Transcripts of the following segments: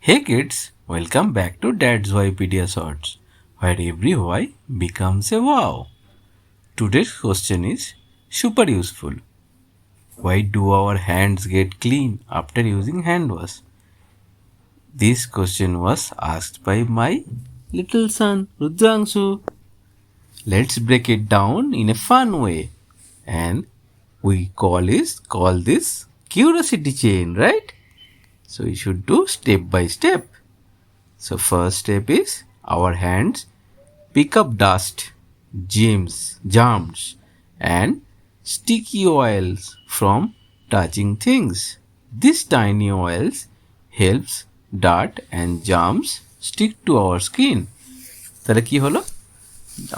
Hey kids, welcome back to Dad's Wikipedia Shorts, where every why becomes a wow. Today's question is super useful. Why do our hands get clean after using hand wash? This question was asked by my little son Rudrangshu. Let's break it down in a fun way, and we call this curiosity chain, right? So we should do step by step. So first step is our hands pick up dust, germs and sticky oils from touching things. These tiny oils helps dirt and germs stick to our skin. তাহলে কি হলো,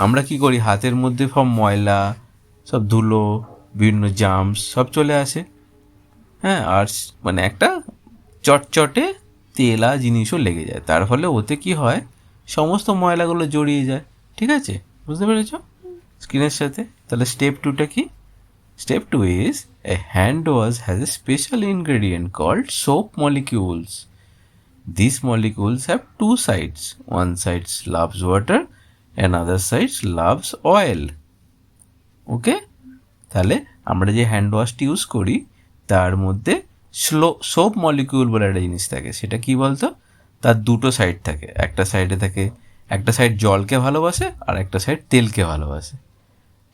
আমরা কি করি, হাতের মধ্যে সব ময়লা, সব ধুলো, বিভিন্ন জার্মস সব চলে আসে, হ্যাঁ, আর মানে একটা চটচটে তেলা জিনিসও লেগে যায়। তার ফলে ওতে কি হয়, সমস্ত ময়লাগুলো জড়িয়ে যায়। ঠিক আছে, বুঝতে পেরেছ স্কিনের সাথে? তাহলে স্টেপ টুটা কি? Step two is a hand wash has a special ingredient called soap molecules. This molecules have two sides. One side loves water and other side loves oil. Okay, তাহলে আমরা যে হ্যান্ড ওয়াশটি ইউজ করি তার মধ্যে soap molecule বলে একটা জিনিস থাকে। সেটা কি বলতো, তার দুটো সাইড থাকে। একটা সাইড জলকে ভালোবাসে আর একটা সাইড তেলকে ভালোবাসে।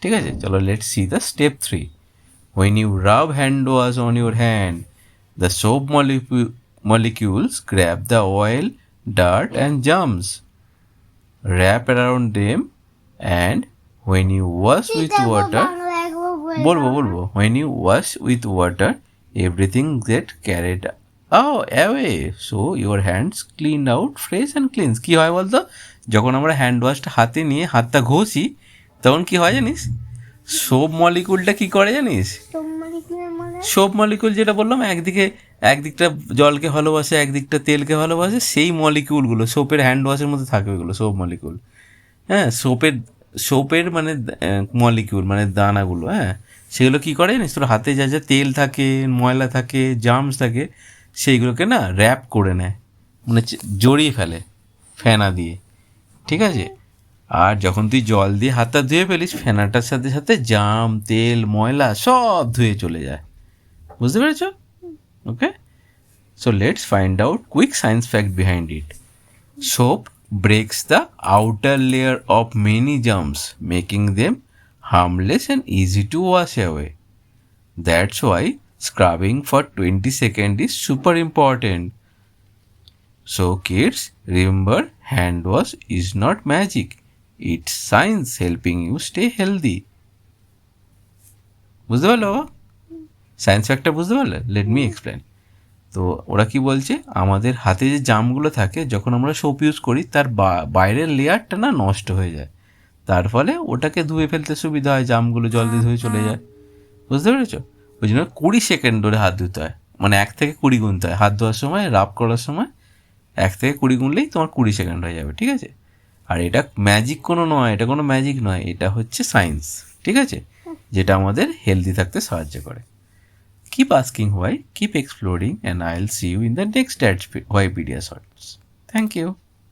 ঠিক আছে, চলো let's see the step 3. When you rub hand wash on your hand, the soap molecules grab the oil, dirt and germs, wrap around them, and when you wash with water, বলবো when you wash with water, everything get carried away, so your hands cleaned out fresh and clean. কি হয় বলতো, যখন আমরা hand ওয়াশটা হাতে নিয়ে হাতটা ঘষি তখন কি হয় জানিস, সোপ মলিকুলটা কি করে জানিস? সোপ মলিকুল যেটা বললাম, একদিকটা জলকে ভালোবাসে, একদিকটা তেলকে ভালোবাসে, সেই মলিকিউলগুলো সোপের হ্যান্ড ওয়াশের মধ্যে থাকে, ওইগুলো সোপ মলিকুল। হ্যাঁ, সোপের মানে মলিকিউল মানে দানাগুলো, হ্যাঁ, সেগুলো কী করে জানিস, তোর হাতে যা যা তেল থাকে, ময়লা থাকে, জার্মস থাকে, সেইগুলোকে না র্যাপ করে নেয়, মানে জড়িয়ে ফেলে ফেনা দিয়ে। ঠিক আছে, আর যখন তুই জল দিয়ে হাতটা ধুয়ে ফেলিস, ফেনাটার সাথে সাথে জাম, তেল, ময়লা সব ধুয়ে চলে যায়। বুঝতে পেরেছ? Okay, so let's find out quick science fact behind it. Soap breaks the outer layer of many germs, making them harmless and easy to wash away. That's why scrubbing for 20 seconds is super important. So kids, remember, hand wash is not magic. It's science helping you stay healthy. বুঝতে পারলো? Science ফ্যাক্টটা বুঝতে পারলে? Let me explain. তো ওরা কি বলছে, আমাদের হাতে যে জামগুলো থাকে যখন আমরা সোপ ইউজ করি তার বাইরের লেয়ারটা না নষ্ট হয়ে যায়, তার ফলে ওটাকে ধুয়ে ফেলতে সুবিধা হয়, জামগুলো জল দিয়ে ধুয়ে চলে যায়। বুঝতে পেরেছো? ওই জন্য 20 সেকেন্ড ধরে হাত ধুতে হয়, মানে 1 থেকে 20 গুনতে হয় হাত ধোয়ার সময়, রাব করার সময় 1 থেকে 20 গুনলেই তোমার 20 সেকেন্ড হয়ে যাবে। ঠিক আছে, আর এটা ম্যাজিক কোনো নয়, এটা কোনো ম্যাজিক নয়, এটা হচ্ছে সায়েন্স। ঠিক আছে, যেটা আমাদের হেলদি থাকতে সাহায্য করে। Keep asking why, keep exploring, and I'll see you in the next Wikipedia Shorts. Thank you.